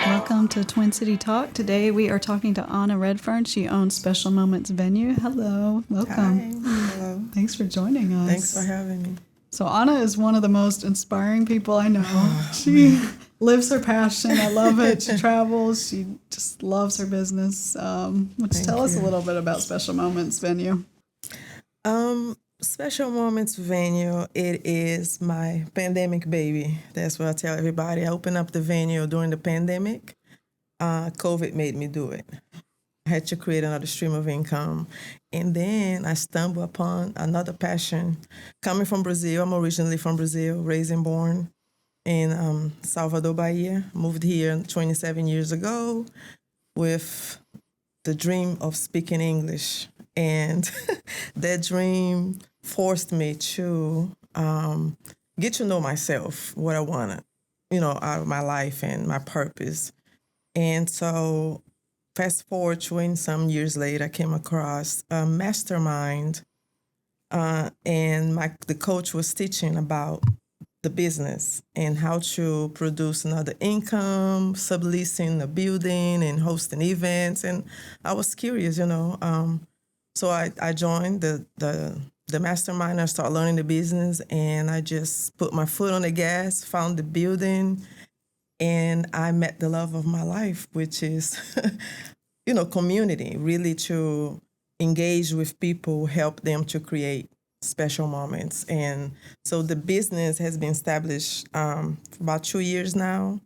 Welcome to Twin City Talk. Today we are talking to Ana Redfearn. She owns Special Moments Venue. Hello. Welcome. Hi. Hello. Thanks for joining us. Thanks for having me. So Ana is one of the most inspiring people I know. She lives her passion. I love it. She travels. She just loves her business. Tell us a little bit about Special Moments Venue. Special Moments Venue, it is my pandemic baby. That's what I tell everybody. I opened up the venue during the pandemic. COVID made me do it. I had to create another stream of income. And then I stumbled upon another passion. Coming from Brazil, I'm originally from Brazil, raised and born in Salvador, Bahia. Moved here 27 years ago with the dream of speaking English. And that dream forced me to get to know myself, what I wanted, out of my life and my purpose. And so fast forward 20-some years later, I came across a mastermind, and the coach was teaching about the business and how to produce another income, subleasing a building and hosting events. And I was curious, So I joined the mastermind. I started learning the business, and I just put my foot on the gas, found the building, and I met the love of my life, which is, community, really to engage with people, help them to create special moments. And so the business has been established for about 2 years now.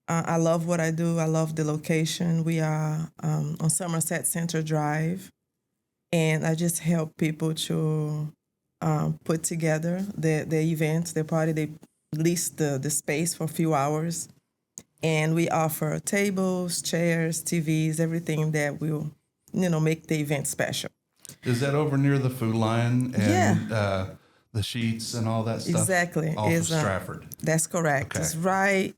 I love what I do. I love the location. We are on Somerset Center Drive. And I just help people to put together the event, the party. They lease the space for a few hours. And we offer tables, chairs, TVs, everything that will, make the event special. Is that over near the Food Lion and the sheets and all that stuff? Exactly. Off of Stratford. That's correct. Okay. It's right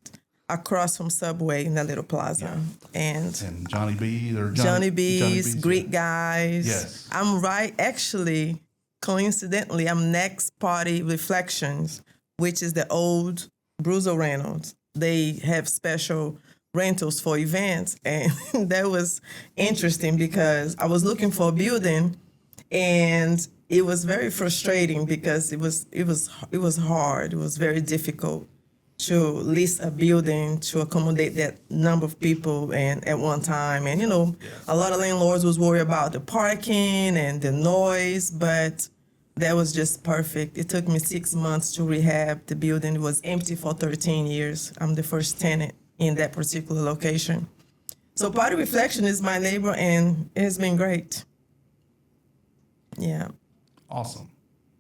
across from Subway in that little plaza. Yeah. And Johnny B or Johnny B's, Greek guys. Yes. I'm right, actually, coincidentally, I'm next Party Reflections, which is the old Bruzo Reynolds. They have special rentals for events, and that was interesting because I was looking for a building, and it was very frustrating because it was hard. It was very difficult to lease a building to accommodate that number of people and at one time. And, a lot of landlords was worried about the parking and the noise, but that was just perfect. It took me 6 months to rehab the building. It was empty for 13 years. I'm the first tenant in that particular location. So Party Reflection is my neighbor, and it has been great. Yeah. Awesome.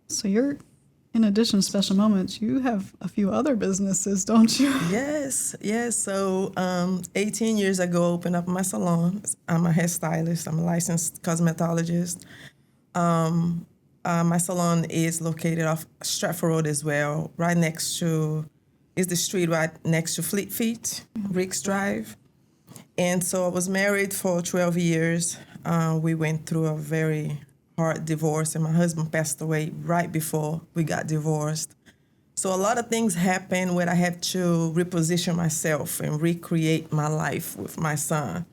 So in addition to Special Moments, you have a few other businesses, don't you? Yes. So 18 years ago, I opened up my salon. I'm a hairstylist. I'm a licensed cosmetologist. My salon is located off Stratford Road as well, is the street right next to Fleet Feet, Ricks Drive. And so I was married for 12 years. We went through a very hard divorce, and my husband passed away right before we got divorced. So a lot of things happened where I had to reposition myself and recreate my life with my son.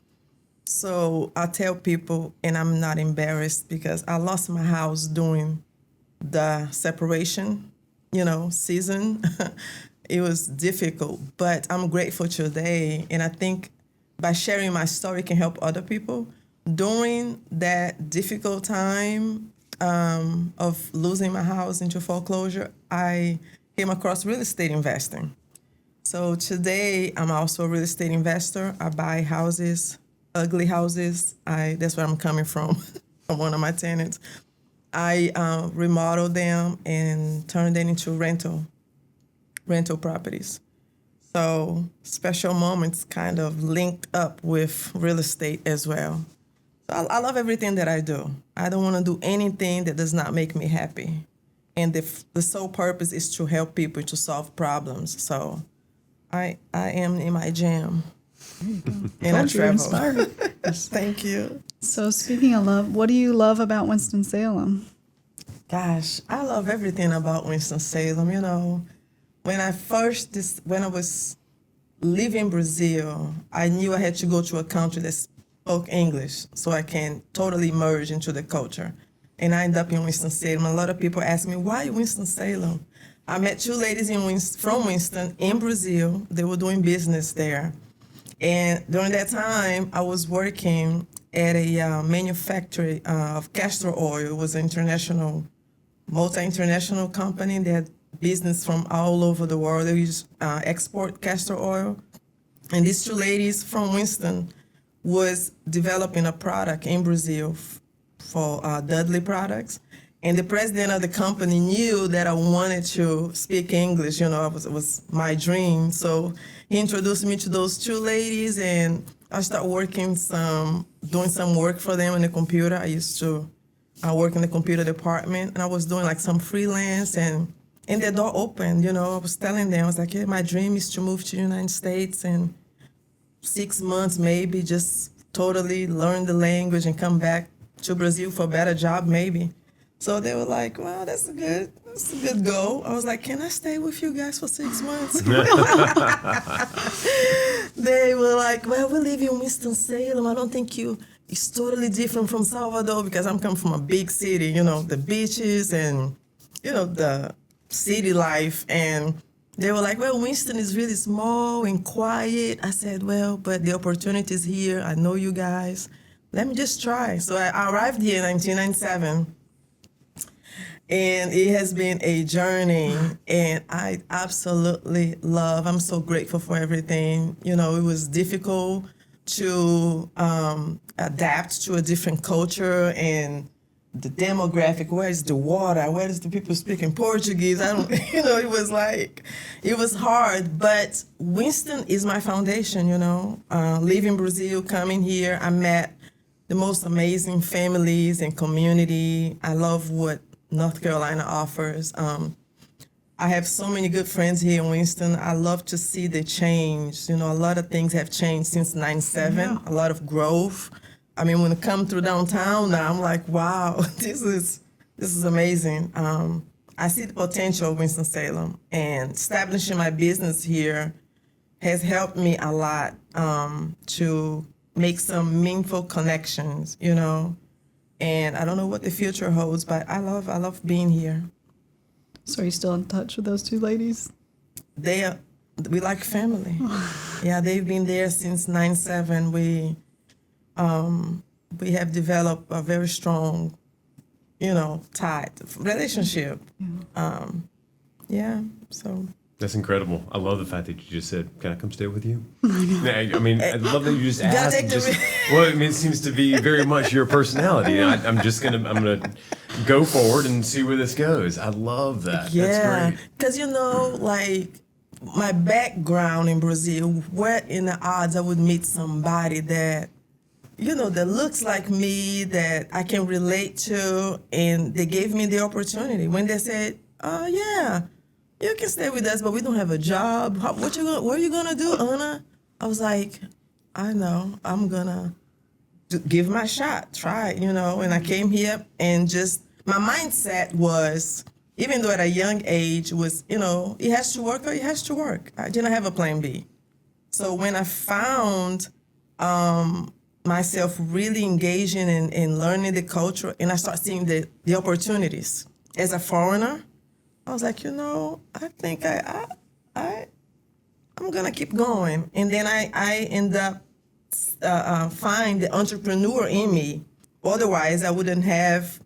So I tell people, and I'm not embarrassed, because I lost my house during the separation, season. It was difficult, but I'm grateful today. And I think by sharing my story can help other people. During that difficult time of losing my house into foreclosure, I came across real estate investing. So today, I'm also a real estate investor. I buy houses, ugly houses. That's where I'm coming from one of my tenants. I remodel them and turn them into rental properties. So Special Moments kind of linked up with real estate as well. So I love everything that I do. I don't want to do anything that does not make me happy. And the sole purpose is to help people to solve problems. So I am in my jam. And I Told you're travel. inspired. Thank you. So speaking of love, what do you love about Winston-Salem? Gosh, I love everything about Winston-Salem. You know, when I was leaving Brazil, I knew I had to go to a country that spoke English so I can totally merge into the culture. And I ended up in Winston-Salem. A lot of people ask me, why Winston-Salem? I met two ladies from Winston in Brazil. They were doing business there. And during that time, I was working at a manufacturer of castor oil. It was an multi-international company that had business from all over the world. They used export castor oil. And these two ladies from Winston was developing a product in Brazil for Dudley products. And the president of the company knew that I wanted to speak English. You know, it was my dream. So he introduced me to those two ladies, and I started doing some work for them on the computer. I used to work in the computer department, and I was doing like some freelance, and the door opened. You know, I was telling them, I was like, yeah, my dream is to move to the United States in 6 months, maybe just totally learn the language and come back to Brazil for a better job, maybe. So they were like, well, that's a good goal. I was like, can I stay with you guys for 6 months? They were like, well, we live in Winston-Salem. I don't think it's totally different from Salvador because I'm coming from a big city, you know, the beaches and, you know, the city life. And they were like, well, Winston is really small and quiet. I said, well, but the opportunity is here. I know you guys. Let me just try. So I arrived here in 1997. And it has been a journey, and I absolutely I'm so grateful for everything. You know, it was difficult to adapt to a different culture and the demographic. Where is the water? Where is the people speaking Portuguese? It was hard, but Winston is my foundation, you know. Leaving Brazil, coming here, I met the most amazing families and community. I love what North Carolina offers. I have so many good friends here in Winston. I love to see the change. You know, a lot of things have changed since 97, Yeah. a lot of growth. I mean, when I come through downtown now, I'm like, wow, this is amazing. I see the potential of Winston-Salem, and establishing my business here has helped me a lot to make some meaningful connections, you know. And I don't know what the future holds, but I love being here. So are you still in touch with those two ladies? We like family. Yeah, they've been there since 97. We have developed a very strong, you know, tight relationship. So. That's incredible. I love the fact that you just said, "Can I come stay with you?" I mean, I love that you just asked. Well, I mean, it seems to be very much your personality. I'm gonna go forward and see where this goes. I love that. Yeah, that's great. because you know, like my background in Brazil, what in the odds I would meet somebody that, you know, that looks like me, that I can relate to, and they gave me the opportunity when they said, "Oh yeah, you can stay with us, but we don't have a job. What are you gonna do, Ana?" I was like, I know, I'm gonna give my shot, try it, you know. And I came here, and just my mindset was, even though at a young age, was, you know, it has to work or it has to work. I didn't have a plan B. So when I found myself really engaging in learning the culture, and I started seeing the opportunities as a foreigner, I was like, you know, I think I'm gonna keep going. And then I end up find the entrepreneur in me. Otherwise, I wouldn't have,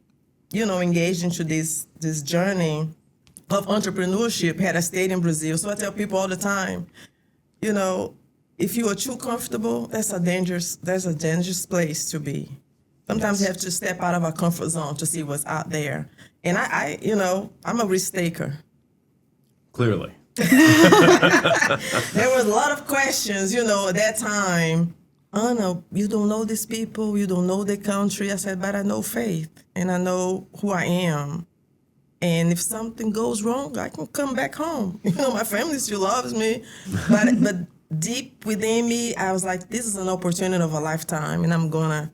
you know, engaged into this journey of entrepreneurship had I stayed in Brazil. So I tell people all the time, you know, if you are too comfortable, that's a dangerous place to be. Sometimes you have to step out of our comfort zone to see what's out there. And I you know, I'm a risk taker. Clearly. There was a lot of questions, you know, at that time. Ana, you don't know these people, you don't know the country. I said, but I know faith, and I know who I am. And if something goes wrong, I can come back home. You know, my family still loves me, but deep within me, I was like, this is an opportunity of a lifetime, and I'm gonna,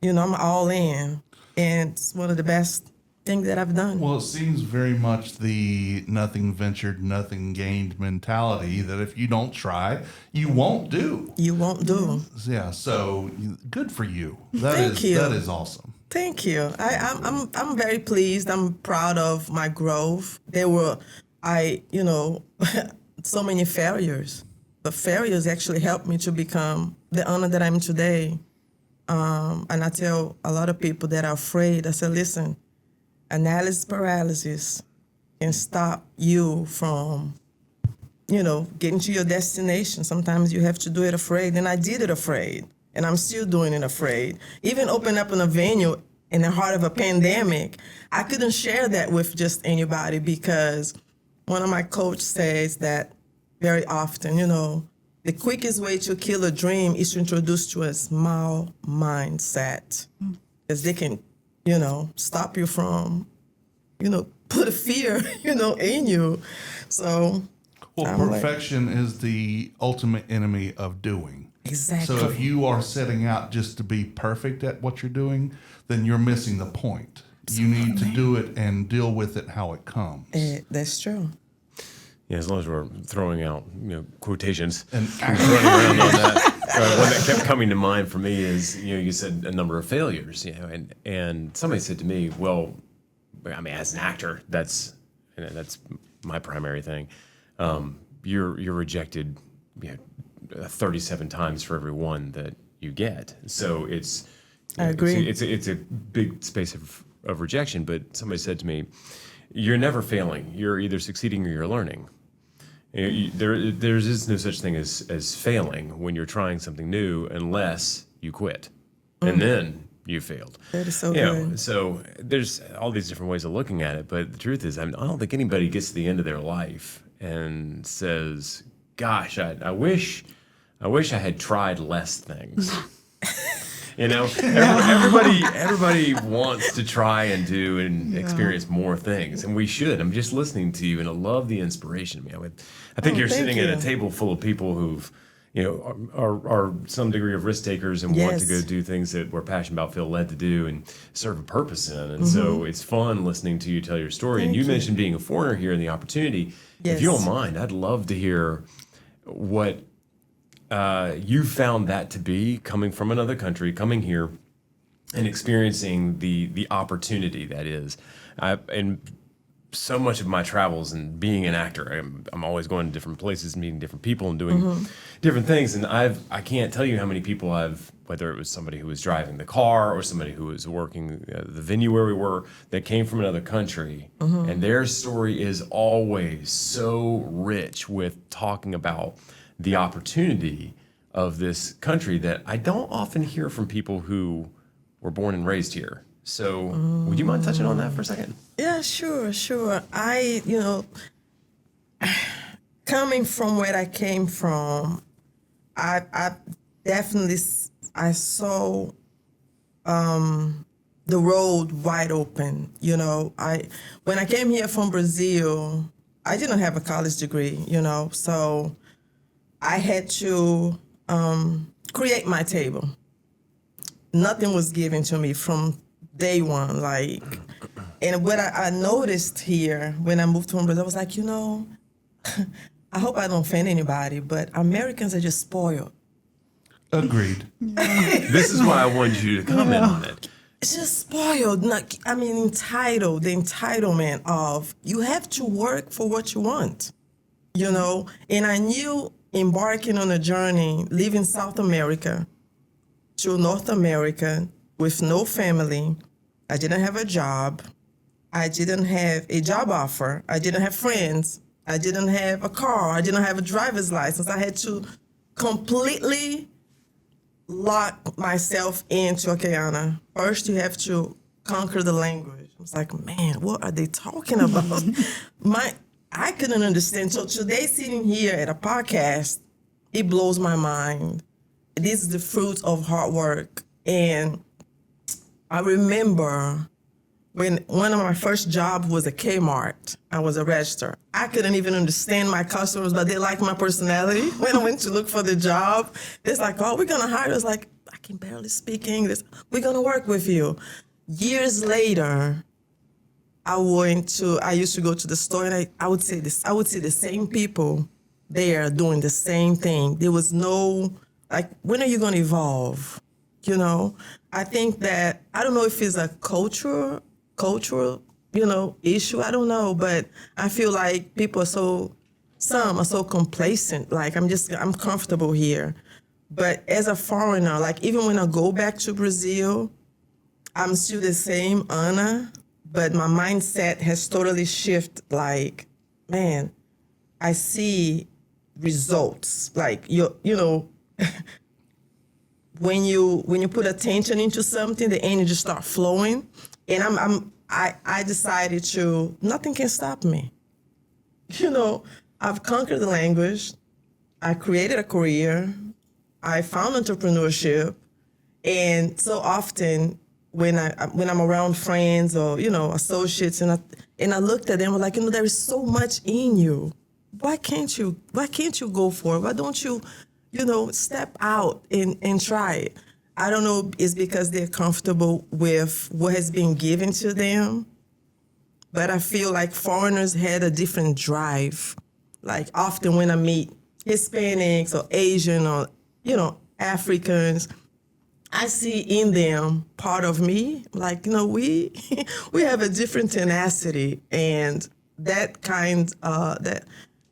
I'm all in. And it's one of the best things that I've done. Well, it seems very much the nothing ventured, nothing gained mentality that if you don't try, you won't do. You won't do. Yeah, so good for you. Thank you. That is awesome. Thank you. I'm very pleased. I'm proud of my growth. There were, so many failures. But failures actually helped me to become the Ana that I'm today. And I tell a lot of people that are afraid, I say, listen, analysis paralysis can stop you from, getting to your destination. Sometimes you have to do it afraid. And I did it afraid. And I'm still doing it afraid. Even open up in a venue in the heart of a pandemic, I couldn't share that with just anybody because one of my coaches says that very often, the quickest way to kill a dream is to introduce to a small mindset. Because they can, stop you from, put a fear, in you. So. Well, perfection is the ultimate enemy of doing. Exactly. So if you are setting out just to be perfect at what you're doing, then you're missing the point. You need to do it and deal with it how it comes. That's true. Yeah, as long as we're throwing out quotations and running around on that. One that kept coming to mind for me is you said a number of failures, and somebody said to me, well, I mean, as an actor, that's my primary thing. You're rejected 37 times for every one that you get. So it's I agree. It's a big space of rejection. But somebody said to me, you're never failing. You're either succeeding or you're learning. There is no such thing as failing when you're trying something new unless you quit. And then you failed. That is so good. So there's all these different ways of looking at it. But the truth is, I don't think anybody gets to the end of their life and says, gosh, I wish I had tried less things. Everybody wants to try and do and experience more things, and we should. I'm just listening to you, and I love the inspiration. I think you're sitting at a table full of people who've, are some degree of risk takers and want to go do things that we're passionate about, feel led to do, and serve a purpose in. And so it's fun listening to you tell your story. And you mentioned being a foreigner here and the opportunity. Yes. If you don't mind, I'd love to hear what you found that to be, coming from another country, coming here and experiencing the opportunity that is. And so much of my travels and being an actor, I'm always going to different places, meeting different people and doing different things. And I can't tell you how many people whether it was somebody who was driving the car or somebody who was working the venue where we were, that came from another country. And their story is always so rich with talking about the opportunity of this country that I don't often hear from people who were born and raised here. So would you mind touching on that for a second? Yeah, sure. I, coming from where I came from, I definitely, I saw the road wide open. When I came here from Brazil, I didn't have a college degree, so I had to create my table. Nothing was given to me from day one, and what I noticed here when I moved from Brazil, I was like, I hope I don't offend anybody, but Americans are just spoiled. Agreed. This is why I wanted you to comment on it. It's just spoiled. Entitled. The entitlement of you have to work for what you want, And I knew embarking on a journey, leaving South America to North America with no family. I didn't have a job. I didn't have a job offer. I didn't have friends. I didn't have a car. I didn't have a driver's license. I had to completely lock myself into, okay, Ana, first you have to conquer the language. I was like, man, what are they talking about? I couldn't understand. So today, sitting here at a podcast, it blows my mind. This is the fruit of hard work. And I remember when one of my first jobs was at Kmart, I was a register. I couldn't even understand my customers, but they liked my personality. When I went to look for the job, it's like, oh, we're gonna hire you. I was like, I can barely speak English. We're gonna work with you. Years later, I used to go to the store, and I would see the same people there doing the same thing. There was no, like, when are you gonna evolve? You know, I think that, I don't know if it's a cultural, issue. I don't know, but I feel like people some are so complacent. Like, I'm comfortable here. But as a foreigner, like, even when I go back to Brazil, I'm still the same Ana, but my mindset has totally shifted. Like, man, I see results. Like, when you put attention into something, the energy start flowing. And I decided nothing can stop me. I've conquered the language. I created a career. I found entrepreneurship. And so often when I'm around friends or, associates, and I looked at them, like, there is so much in you. Why can't you go for it? Why don't you, step out and try it? I don't know, it's because they're comfortable with what has been given to them. But I feel like foreigners had a different drive. Like, often when I meet Hispanics or Asian or, Africans, I see in them part of me. Like, we have a different tenacity, and that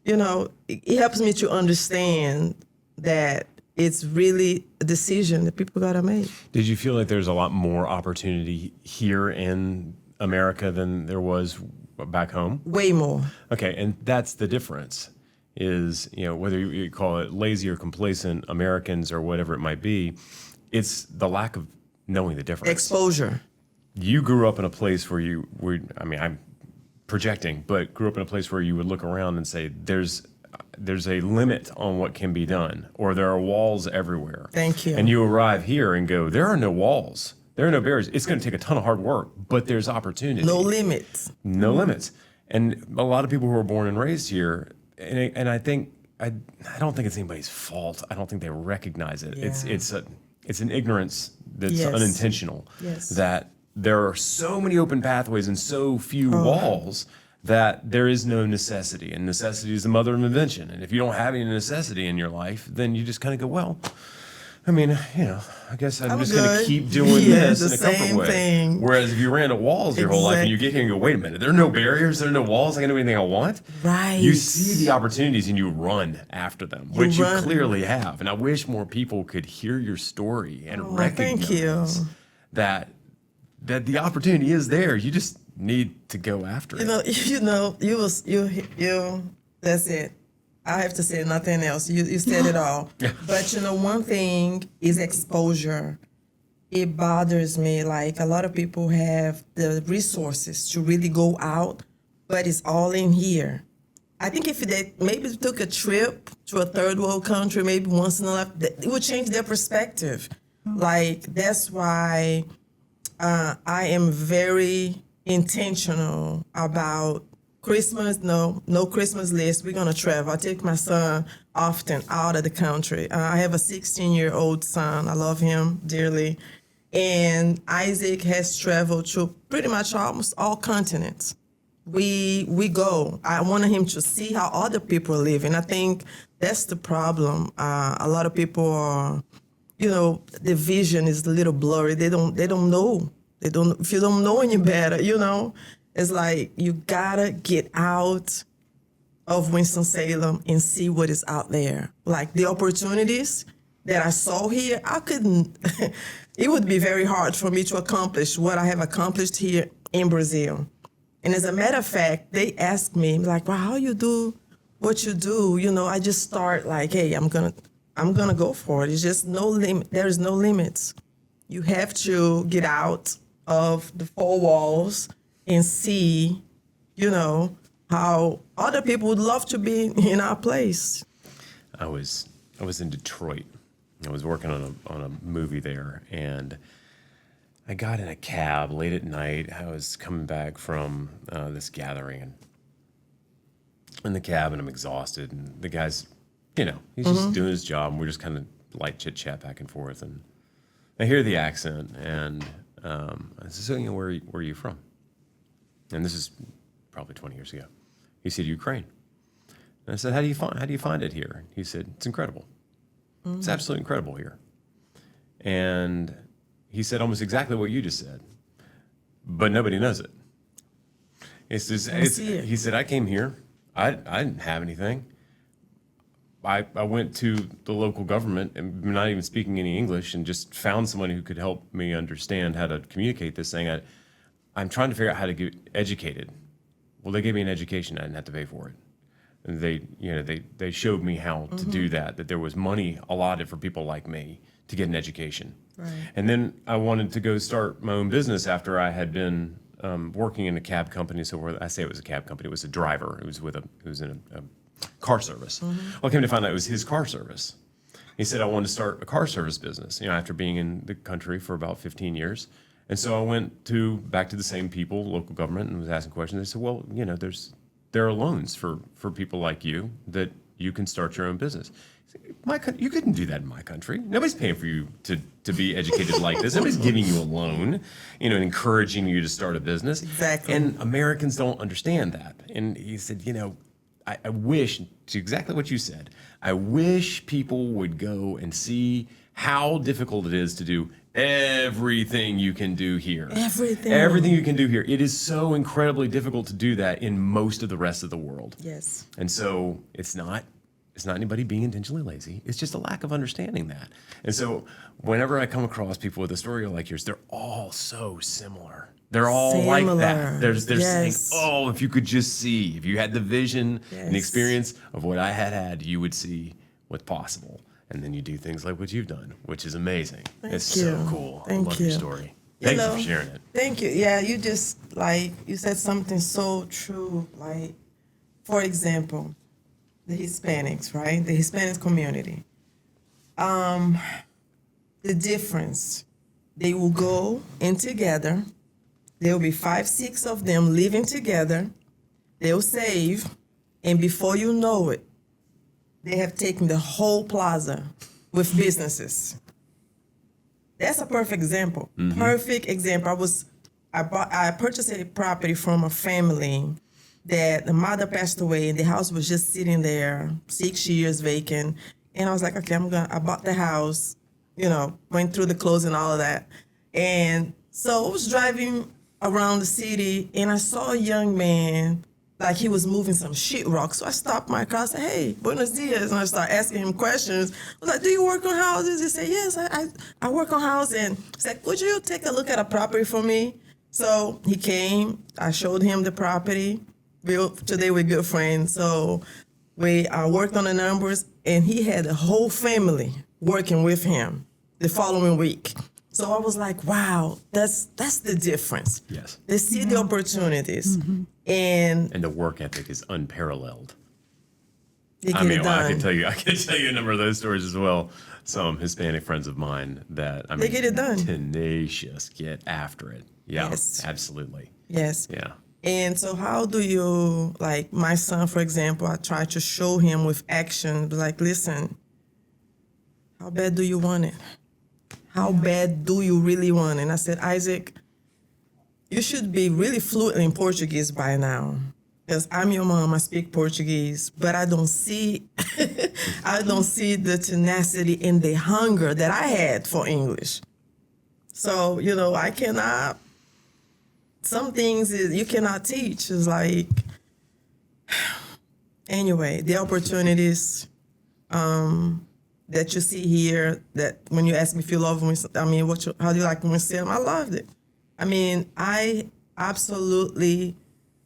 it helps me to understand that it's really a decision that people gotta make. Did you feel like there's a lot more opportunity here in America than there was back home? Way more. Okay, and that's the difference. Is, whether you call it lazy or complacent Americans or whatever it might be, it's the lack of knowing the difference. Exposure. You grew up in a place where I'm projecting, but grew up in a place where you would look around and say, there's a limit on what can be done, or there are walls everywhere. Thank you. And you arrive here and go, there are no walls. There are no barriers. It's going to take a ton of hard work, but there's opportunity. No limits. No limits. And a lot of people who are born and raised here, and I don't think it's anybody's fault. I don't think they recognize it. Yeah. It's an ignorance that's Yes. unintentional. Yes. That there are so many open pathways and so few walls that there is no necessity. And necessity is the mother of invention. And if you don't have any necessity in your life, then you just kind of go, well, I guess I'm just going to keep doing this in a comfort way. Thing. Whereas if you ran to walls your whole life and you get here and go, wait a minute, there are no barriers, there are no walls, I can do anything I want. Right. You see the opportunities and you run after them, which you clearly have. And I wish more people could hear your story and recognize that the opportunity is there. You just need to go after it. That's it. I have to say nothing else. You said it all. But one thing is exposure. It bothers me. Like, a lot of people have the resources to really go out, but it's all in here. I think if they maybe took a trip to a third world country, maybe once in a life, it would change their perspective. Like, that's why I am very intentional about Christmas. No Christmas list. We're gonna travel. I take my son often out of the country. I have a 16-year-old son. I love him dearly. And Isaac has traveled to pretty much almost all continents. We go. I wanted him to see how other people are living. I think that's the problem. A lot of people are, the vision is a little blurry. They don't know. If you don't know any better, it's like, you gotta get out of Winston-Salem and see what is out there. Like, the opportunities that I saw here, it would be very hard for me to accomplish what I have accomplished here in Brazil. And as a matter of fact, they asked me, like, well, how you do what you do? I just start like, hey, I'm gonna go for it. It's just no limit. There is no limits. You have to get out of the four walls and see, how other people would love to be in our place. I was in Detroit. I was working on a movie there, and I got in a cab late at night. I was coming back from this gathering and in the cab, and I'm exhausted. And the guy's, he's just doing his job. And we're just kind of light chit chat back and forth. And I hear the accent, and I said, "So, where are you from?" And this is probably 20 years ago. He said, "Ukraine." And I said, "How do you find it here?" He said, "It's incredible. It's absolutely incredible here." And he said almost exactly what you just said, but nobody knows it. He said, "I came here. I didn't have anything. I went to the local government and not even speaking any English and just found someone who could help me understand how to communicate this thing. I'm trying to figure out how to get educated. Well, they gave me an education. I didn't have to pay for it. And they showed me how to do that there was money allotted for people like me to get an education." Right. And then I wanted to go start my own business after I had been working in a cab company. So I say it was a cab company, it was a driver. It was in a car service. Well, I came to find out it was his car service. He said, "I wanted to start a car service business, after being in the country for about 15 years. And so I went back to the same people, local government, and was asking questions. They said, "Well, there are loans for people like you that you can start your own business." You couldn't do that in my country. Nobody's paying for you to be educated like this. Nobody's giving you a loan, and encouraging you to start a business. Exactly. And Americans don't understand that. And he said, I wish, to exactly what you said, I wish people would go and see how difficult it is to do everything you can do here. Everything you can do here. It is so incredibly difficult to do that in most of the rest of the world. Yes. And so it's not anybody being intentionally lazy. It's just a lack of understanding that. And so whenever I come across people with a story like yours, they're all so similar. They're all like that. They're saying, "Oh, if you could just see, if you had the vision and the experience of what I had, you would see what's possible." And then you do things like what you've done, which is amazing. It's so cool. I love your story. Thank you for sharing it. Thank you. Yeah, you just, you said something so true. Like, for example, the Hispanics, right? The Hispanic community. The difference, they will go in together. There will be 5, 6 of them living together. They'll save, and before you know it, they have taken the whole plaza with businesses. That's a perfect example. Perfect example. I purchased a property from a family that the mother passed away, and the house was just sitting there, 6 years vacant. And I was like, okay, I bought the house, went through the closing, all of that. And so I was driving around the city, and I saw a young man, like he was moving some sheetrock. So I stopped my car, I said, "Hey, buenos dias." And I started asking him questions. I was like, "Do you work on houses?" He said, "Yes, I work on houses." And I said, "Could you take a look at a property for me?" So he came, I showed him the property. Today we're good friends. So we worked on the numbers, and he had a whole family working with him the following week. So I was like, wow, that's the difference. Yes. They see the opportunities. And the work ethic is unparalleled. they get it done. I can tell you a number of those stories as well. Some Hispanic friends of mine that They get it done. Tenacious, get after it. Yeah, Yes. absolutely. Yes. Yeah. And so how do you, like my son, for example, I try to show him with action, like, listen, how bad do you want it? How bad do you really want it? And I said, Isaac, you should be really fluent in Portuguese by now. Because I'm your mom, I speak Portuguese, but I don't see the tenacity and the hunger that I had for English. So, I cannot, some things you cannot teach. It's like, anyway, the opportunities that you see here, that when you ask me if you love Winston, how do you like Winston-Salem? I loved it. I absolutely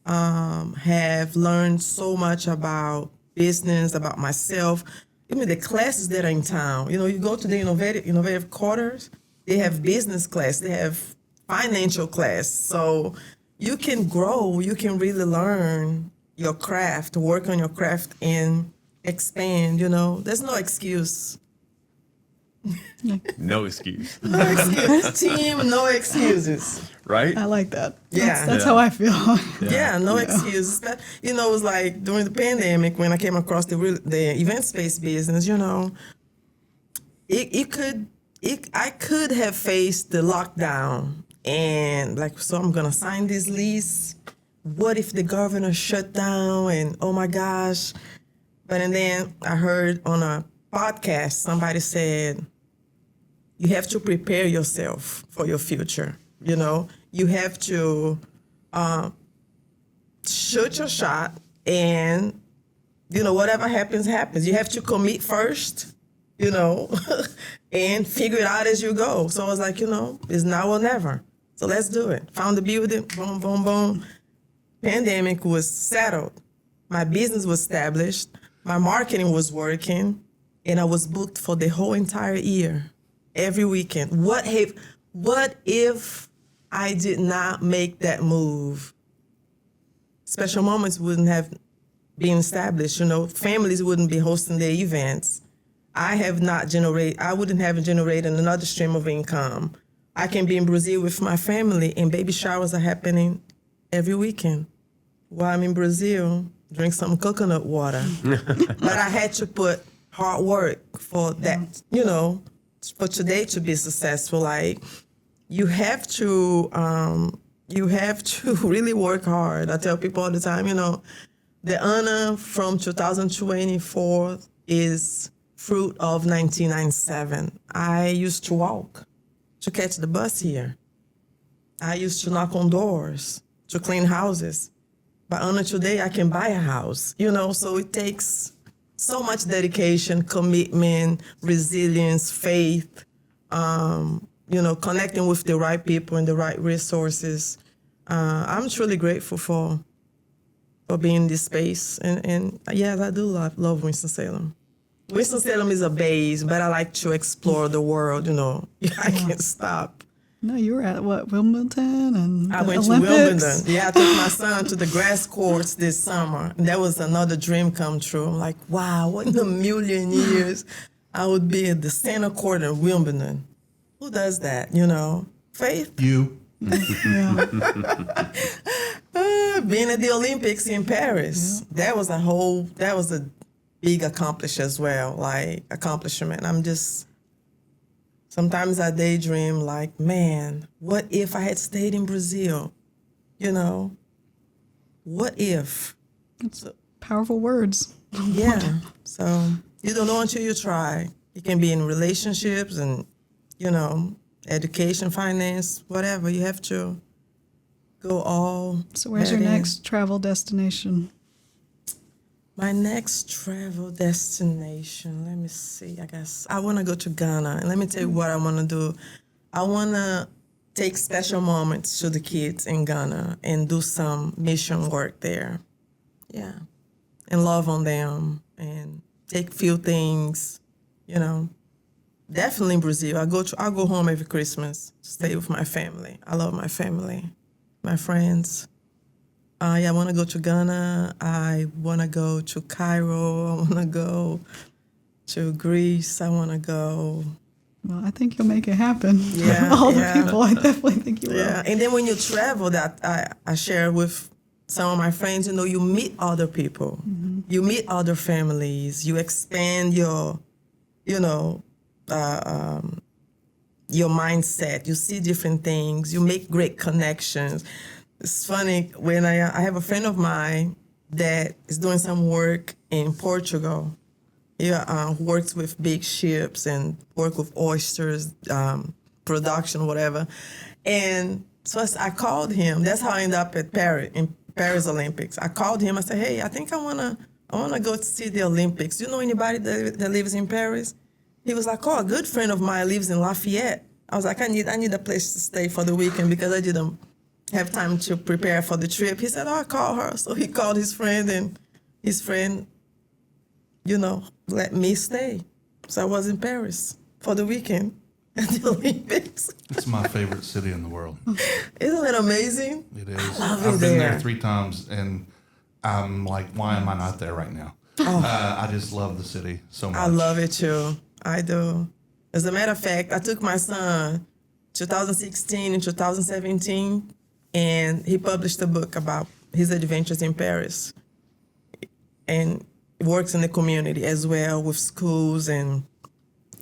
have learned so much about business, about myself. Even the classes that are in town. You go to the innovative quarters, they have business class, they have financial class. So you can grow, you can really learn your craft, work on your craft and expand, There's no excuse. No excuse. No excuse. Team, no excuses. Right? I like that. Yeah. That's how I feel. Yeah, no excuses. It was like during the pandemic when I came across the event space business. I could have faced the lockdown and like, so I'm gonna sign this lease. What if the governor shut down? And oh my gosh! And then I heard on a podcast somebody said, you have to prepare yourself for your future. You have to shoot your shot, and whatever happens, happens. You have to commit first, and figure it out as you go. So I was like, it's now or never. So let's do it. Found the building, boom, boom, boom. Pandemic was settled. My business was established. My marketing was working, and I was booked for the whole entire year, every weekend. What if I did not make that move? Special Moments wouldn't have been established. Families wouldn't be hosting their events. I wouldn't have generated another stream of income. I can be in Brazil with my family, and baby showers are happening every weekend. While I'm in Brazil, drink some coconut water. But I had to put hard work for that, for today to be successful. Like, you have to really work hard. I tell people all the time, the Ana from 2024 is fruit of 1997. I used to walk to catch the bus here. I used to knock on doors to clean houses. But Ana, today I can buy a house, so it takes so much dedication, commitment, resilience, faith, connecting with the right people and the right resources. I'm truly grateful for being in this space. And yes, I do love Winston-Salem. Winston-Salem is a base, but I like to explore the world, I can't stop. No, you were at Wimbledon and I went Olympics? to Wimbledon. Yeah, I took my son to the grass courts this summer. And that was another dream come true. I'm like, wow, what in a million years I would be at the center court of Wimbledon. Who does that, Faith? You. Yeah. Being at the Olympics in Paris. Yeah. That was a big accomplishment as well, sometimes I daydream like, man, what if I had stayed in Brazil? What if? It's powerful words. Yeah. So you don't know until you try. It can be in relationships and, education, finance, whatever. You have to go all. So where's your next travel destination? My next travel destination, let me see, I guess I want to go to Ghana. And let me tell you what I want to do. I want to take special moments to the kids in Ghana and do some mission work there. Yeah. And love on them and take few things, Definitely in Brazil. I go home every Christmas, stay with my family. I love my family, my friends. I want to go to Ghana. I want to go to Cairo. I want to go to Greece. I want to go. Well, I think you'll make it happen. Yeah, All the people, I definitely think you will. Yeah, and then when you travel, that I share with some of my friends, you meet other people. Mm-hmm. You meet other families. You expand your mindset. You see different things. You make great connections. It's funny, when I have a friend of mine that is doing some work in Portugal. He works with big ships and work with oysters, production, whatever. And so I called him. That's how I ended up at Paris Olympics. I called him. I said, hey, I think I wanna go to see the Olympics. Do you know anybody that lives in Paris? He was like, oh, a good friend of mine lives in Lafayette. I was like, I need a place to stay for the weekend because I didn't have time to prepare for the trip. He said, oh, I'll call her. So he called his friend, and his friend, let me stay. So I was in Paris for the weekend at the Olympics. It's my favorite city in the world. Isn't it amazing? It is. I've been there 3 times, and I'm like, why am I not there right now? I just love the city so much. I love it too. I do. As a matter of fact, I took my son 2016 and 2017, and he published a book about his adventures in Paris. And works in the community as well with schools, and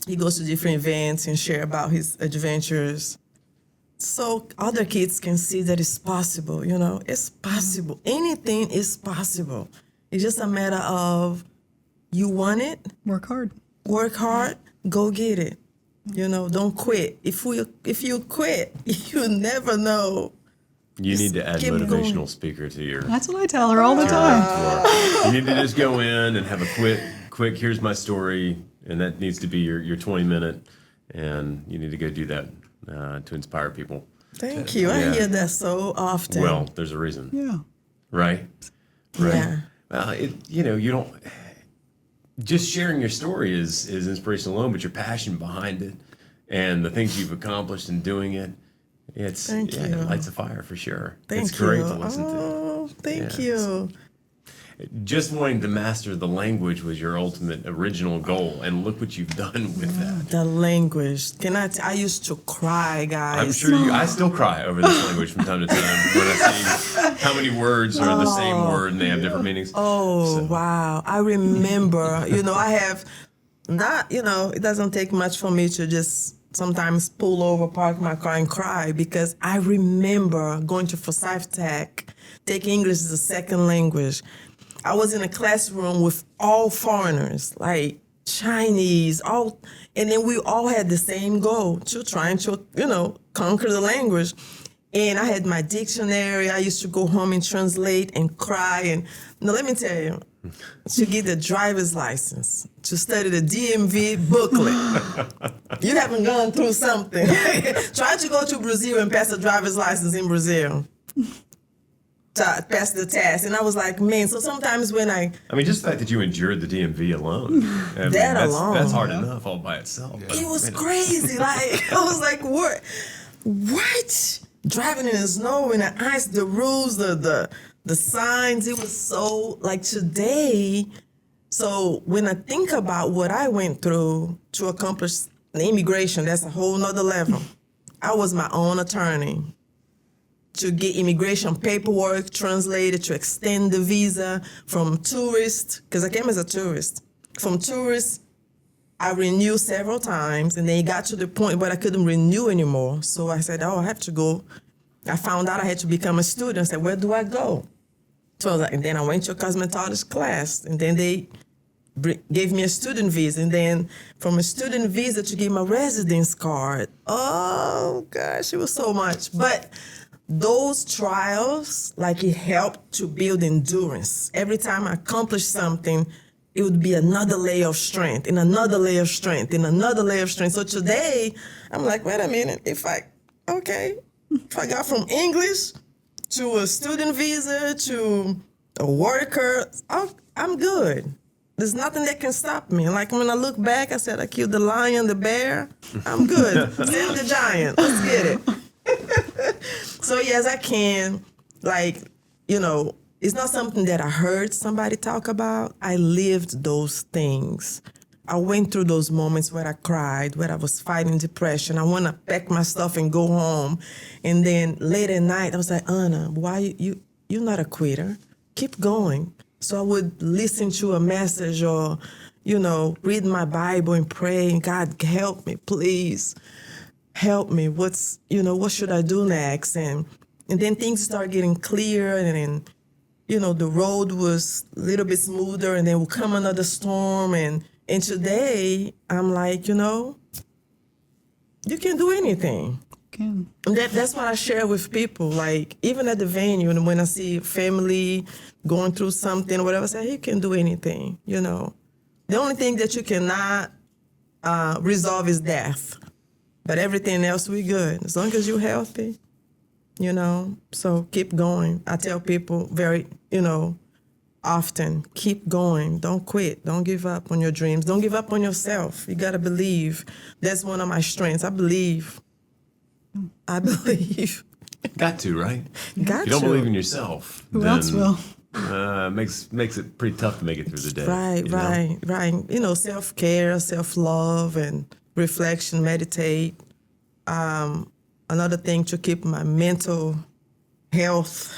he goes to different events and share about his adventures. So other kids can see that it's possible, you know, it's possible. Anything is possible. It's just a matter of you want it, Work hard. go get it. You know, don't quit. If you quit, you never know. You need to add keep motivational going. speaker to your That's what I tell her all the time. tour. You need to just go in and have a quick, here's my story, and that needs to be your 20-minute, and you need to go do that to inspire people. Thank you. I Yeah. hear that so often. Well, there's a reason, Yeah. right? Yeah. Well, you don't. Just sharing your story is inspiration alone, but your passion behind it and the things you've accomplished in doing it, it lights a fire for sure. Thank it's great you. to listen to. Oh, thank Yeah. you. Just wanting to master the language was your ultimate original goal, and look what you've done with that. The language. I used to cry, guys. I'm sure I still cry over this language from time to time when I see how many words are the same word and they have different meanings. Oh, wow. I remember, I have not, it doesn't take much for me to just sometimes pull over, park my car and cry, because I remember going to Forsyth Tech, taking English as a second language. I was in a classroom with all foreigners, like Chinese, and then we all had the same goal, to trying to, conquer the language. And I had my dictionary. I used to go home and translate and cry. And now let me tell you, to get the driver's license, to study the DMV booklet, you haven't gone through something. Try to go to Brazil and pass a driver's license in Brazil. To pass the test. And I was like, man, so sometimes when I mean, just the fact that you endured the DMV alone. That's hard enough all by itself. it was crazy. Like, I was like, what? Driving in the snow, in the ice, the rules, the signs, it was so, like, today. So when I think about what I went through to accomplish the immigration, that's a whole nother level. I was my own attorney. To get immigration paperwork translated, to extend the visa from tourist, because I came as a tourist. From tourist, I renewed several times, and then it got to the point where I couldn't renew anymore. So I said, I have to go. I found out I had to become a student. I said, where do I go? So I was like, and then I went to a cosmetologist class, and then they gave me a student visa, and then from a student visa to get my residence card. Oh, gosh, it was so much. But those trials, like, it helped to build endurance. Every time I accomplished something, it would be another layer of strength, and another layer of strength, and another layer of strength. So today, I'm like, wait a minute, if I got from English to a student visa to a worker, I'm good. There's nothing that can stop me. Like, when I look back, I said I killed the lion, the bear. I'm good. Send the giant. Let's get it. So yes, I can, it's not something that I heard somebody talk about. I lived those things. I went through those moments where I cried, where I was fighting depression. I want to pack my stuff and go home. And then late at night, I was like, Ana, why you're not a quitter? Keep going. So I would listen to a message or, read my Bible and pray, and God, help me, please. Help me. What should I do next? And then things start getting clear, and then, the road was a little bit smoother, and then will come another storm. And today, I'm like, you can do anything. Can. And that's what I share with people. Like, even at the venue, and when I see family going through something or whatever, I say, hey, you can do anything, The only thing that you cannot resolve is death. But everything else, we good. As long as you're healthy, So keep going. I tell people very, often, keep going. Don't quit. Don't give up on your dreams. Don't give up on yourself. You got to believe. That's one of my strengths. I believe. Got to, right? Got If you don't to. believe in yourself, Who then else will? makes it pretty tough to make it through the day. Right. Self-care, self-love, and reflection, meditate. Another thing to keep my mental health.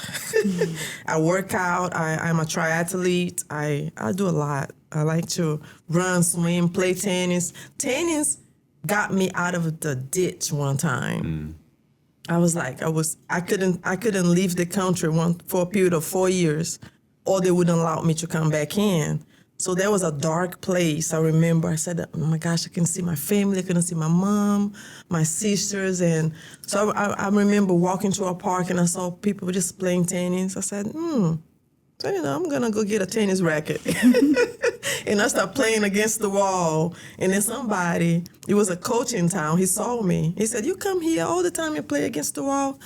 I work out. I'm a triathlete. I do a lot. I like to run, swim, play tennis. Tennis got me out of the ditch one time. I was like, I couldn't leave the country for a period of 4 years, or they wouldn't allow me to come back in. So that was a dark place. I remember I said, oh my gosh, I can see my family. I couldn't see my mom, my sisters. And so I remember walking to a park and I saw people just playing tennis. I said, so, I'm going to go get a tennis racket. And I started playing against the wall. And then somebody, it was a coach in town, he saw me. He said, you come here all the time and play against the wall.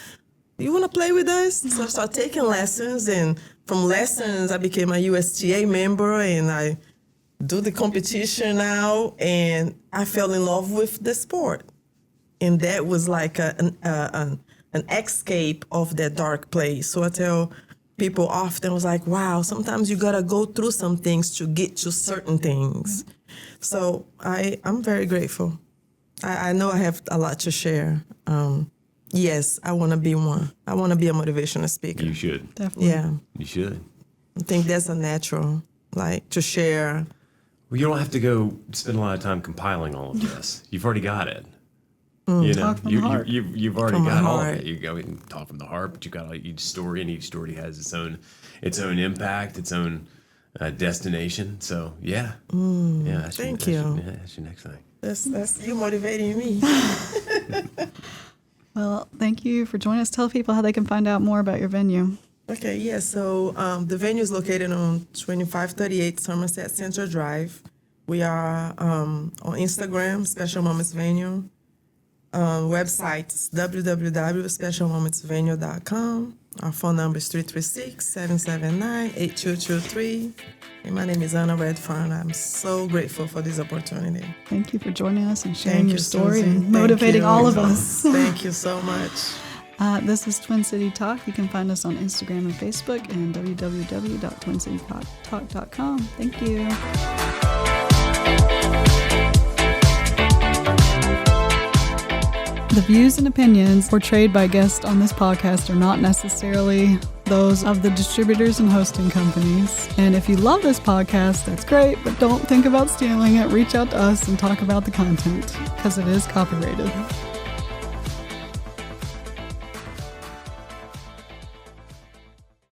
You want to play with us? So I started taking lessons, and from lessons, I became a USTA member, and I do the competition now, and I fell in love with the sport. And that was like an escape of that dark place. So I tell people often, I was like, wow, sometimes you got to go through some things to get to certain things. So I'm very grateful. I know I have a lot to share. Yes, I want to be one. I want to be a motivational speaker. You should. Definitely. Yeah. You should. I think that's a natural, to share. Well, you don't have to go spend a lot of time compiling all of this. You've already got it. You know, Talk from the heart. you've already From my got all of heart. it. You go and talk from the heart, but you got each story, and each story has its own impact, its own destination. So yeah, That's Thank your, you. That's your next thing. That's you motivating me. Well, thank you for joining us. Tell people how they can find out more about your venue. Okay, yeah. So the venue is located on 2538 Somerset Center Drive. We are on Instagram, Special Moments Venue. Website is www.specialmomentsvenue.com. Our phone number is 336-779-8223. And my name is Ana Redfearn. I'm so grateful for this opportunity. Thank you for joining us and sharing Thank your you, story Suzy. and Thank motivating you. all of us. Thank you so much. This is Twin City Talk. You can find us on Instagram and Facebook and www.twincitytalk.com. Thank you. The views and opinions portrayed by guests on this podcast are not necessarily those of the distributors and hosting companies. And if you love this podcast, that's great, but don't think about stealing it. Reach out to us and talk about the content because it is copyrighted.